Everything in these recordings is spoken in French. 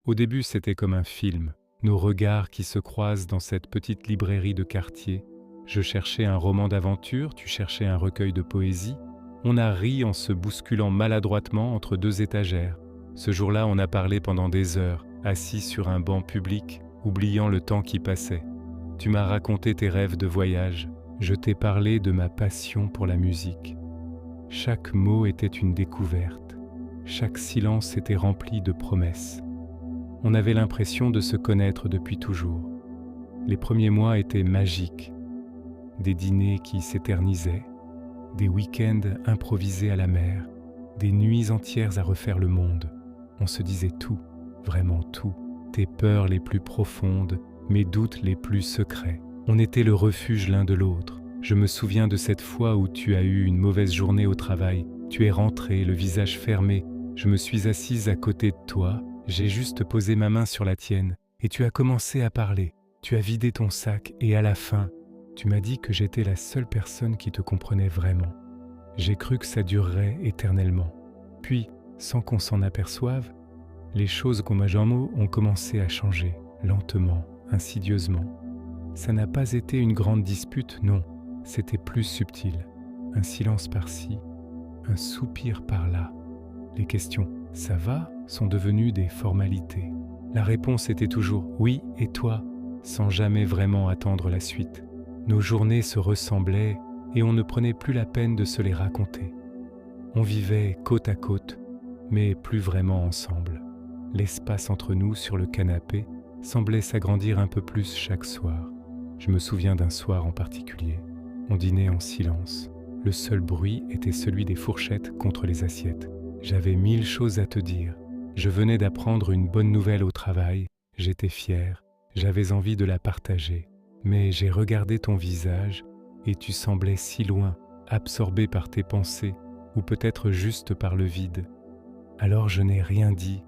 Au début, c'était comme un film, nos regards qui se croisent dans cette petite librairie de quartier. Je cherchais un roman d'aventure, tu cherchais un recueil de poésie. On a ri en se bousculant maladroitement entre deux étagères. Ce jour-là, on a parlé pendant des heures, assis sur un banc public, oubliant le temps qui passait. Tu m'as raconté tes rêves de voyage. Je t'ai parlé de ma passion pour la musique. Chaque mot était une découverte. Chaque silence était rempli de promesses. On avait l'impression de se connaître depuis toujours. Les premiers mois étaient magiques. Des dîners qui s'éternisaient, des week-ends improvisés à la mer, des nuits entières à refaire le monde. On se disait tout, vraiment tout. Tes peurs les plus profondes, mes doutes les plus secrets. On était le refuge l'un de l'autre. Je me souviens de cette fois où tu as eu une mauvaise journée au travail. Tu es rentré, le visage fermé. Je me suis assise à côté de toi. J'ai juste posé ma main sur la tienne et tu as commencé à parler. Tu as vidé ton sac et à la fin, tu m'as dit que j'étais la seule personne qui te comprenait vraiment. J'ai cru que ça durerait éternellement. Puis, sans qu'on s'en aperçoive, les choses qu'on m'a mots ont commencé à changer, lentement, insidieusement. Ça n'a pas été une grande dispute, non, c'était plus subtil. Un silence par-ci, un soupir par-là. Les questions « ça va ?» sont devenues des formalités. La réponse était toujours « oui, et toi ?» sans jamais vraiment attendre la suite. Nos journées se ressemblaient et on ne prenait plus la peine de se les raconter. On vivait côte à côte, mais plus vraiment ensemble. L'espace entre nous sur le canapé semblait s'agrandir un peu plus chaque soir. Je me souviens d'un soir en particulier. On dînait en silence. Le seul bruit était celui des fourchettes contre les assiettes. J'avais 1000 choses à te dire. Je venais d'apprendre une bonne nouvelle au travail. J'étais fier. J'avais envie de la partager. Mais j'ai regardé ton visage et tu semblais si loin, absorbé par tes pensées ou peut-être juste par le vide. Alors je n'ai rien dit.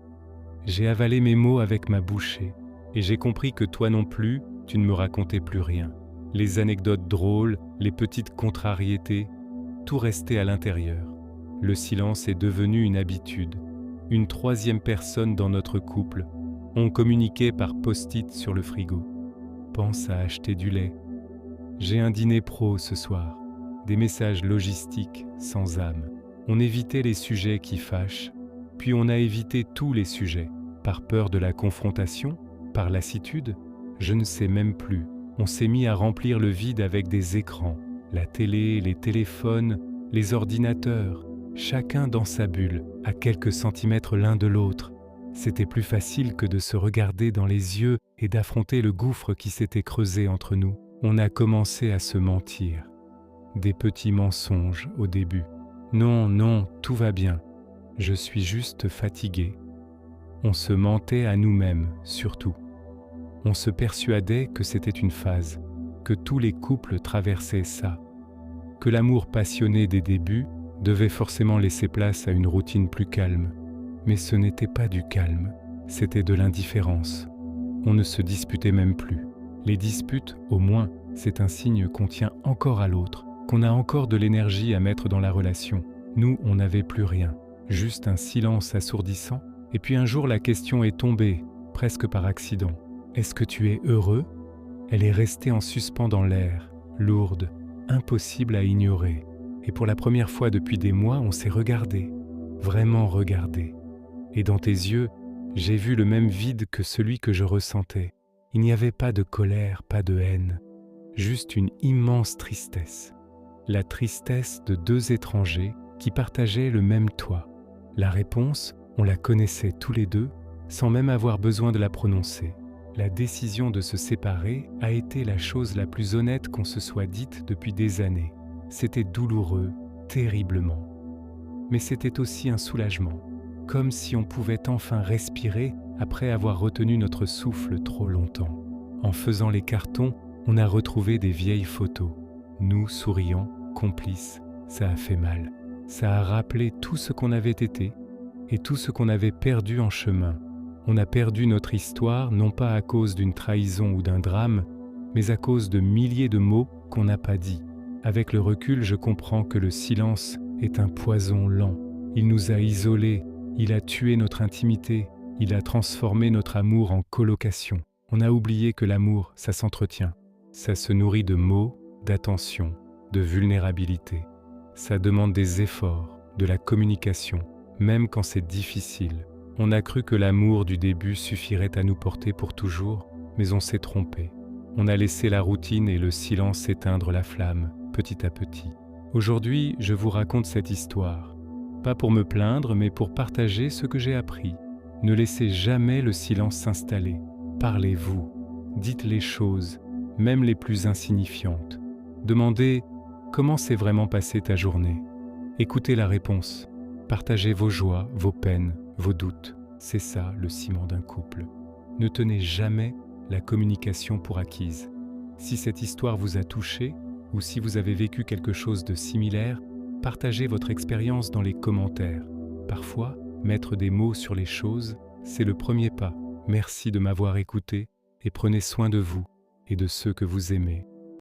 J'ai avalé mes mots avec ma bouchée et j'ai compris que toi non plus, tu ne me racontais plus rien. Les anecdotes drôles, les petites contrariétés, tout restait à l'intérieur. Le silence est devenu une habitude, une troisième personne dans notre couple. On communiquait par post-it sur le frigo. Pense à acheter du lait. J'ai un dîner pro ce soir. Des messages logistiques sans âme. On évitait les sujets qui fâchent, puis on a évité tous les sujets. Par peur de la confrontation, par lassitude, je ne sais même plus. On s'est mis à remplir le vide avec des écrans, la télé, les téléphones, les ordinateurs, chacun dans sa bulle, à quelques centimètres l'un de l'autre. C'était plus facile que de se regarder dans les yeux et d'affronter le gouffre qui s'était creusé entre nous. On a commencé à se mentir. Des petits mensonges au début. Non, non, tout va bien. Je suis juste fatigué. On se mentait à nous-mêmes, surtout. On se persuadait que c'était une phase, que tous les couples traversaient ça, que l'amour passionné des débuts devait forcément laisser place à une routine plus calme. Mais ce n'était pas du calme, c'était de l'indifférence. On ne se disputait même plus. Les disputes, au moins, c'est un signe qu'on tient encore à l'autre, qu'on a encore de l'énergie à mettre dans la relation. Nous, on n'avait plus rien, juste un silence assourdissant. Et puis un jour, la question est tombée, presque par accident. Est-ce que tu es heureux ? Elle est restée en suspens dans l'air, lourde, impossible à ignorer. Et pour la première fois depuis des mois, on s'est regardé, vraiment regardé. Et dans tes yeux, j'ai vu le même vide que celui que je ressentais. Il n'y avait pas de colère, pas de haine, juste une immense tristesse. La tristesse de deux étrangers qui partageaient le même toit. La réponse, on la connaissait tous les deux, sans même avoir besoin de la prononcer. La décision de se séparer a été la chose la plus honnête qu'on se soit dite depuis des années. C'était douloureux, terriblement. Mais c'était aussi un soulagement, comme si on pouvait enfin respirer après avoir retenu notre souffle trop longtemps. En faisant les cartons, on a retrouvé des vieilles photos. Nous, souriants, complices, ça a fait mal. Ça a rappelé tout ce qu'on avait été et tout ce qu'on avait perdu en chemin. On a perdu notre histoire, non pas à cause d'une trahison ou d'un drame, mais à cause de milliers de mots qu'on n'a pas dits. Avec le recul, je comprends que le silence est un poison lent. Il nous a isolés, il a tué notre intimité, Il a transformé notre amour en colocation. On a oublié que l'amour, ça s'entretient. Ça se nourrit de mots, d'attention, de vulnérabilité. Ça demande des efforts, de la communication, même quand c'est difficile. On a cru que l'amour du début suffirait à nous porter pour toujours, mais on s'est trompé. On a laissé la routine et le silence éteindre la flamme, petit à petit. Aujourd'hui, je vous raconte cette histoire. Pas pour me plaindre, mais pour partager ce que j'ai appris. Ne laissez jamais le silence s'installer. Parlez-vous. Dites les choses, même les plus insignifiantes. Demandez comment s'est vraiment passée ta journée. Écoutez la réponse. Partagez vos joies, vos peines, vos doutes. C'est ça le ciment d'un couple. Ne tenez jamais la communication pour acquise. Si cette histoire vous a touché ou si vous avez vécu quelque chose de similaire, partagez votre expérience dans les commentaires. Parfois, mettre des mots sur les choses, c'est le premier pas. Merci de m'avoir écouté et prenez soin de vous et de ceux que vous aimez.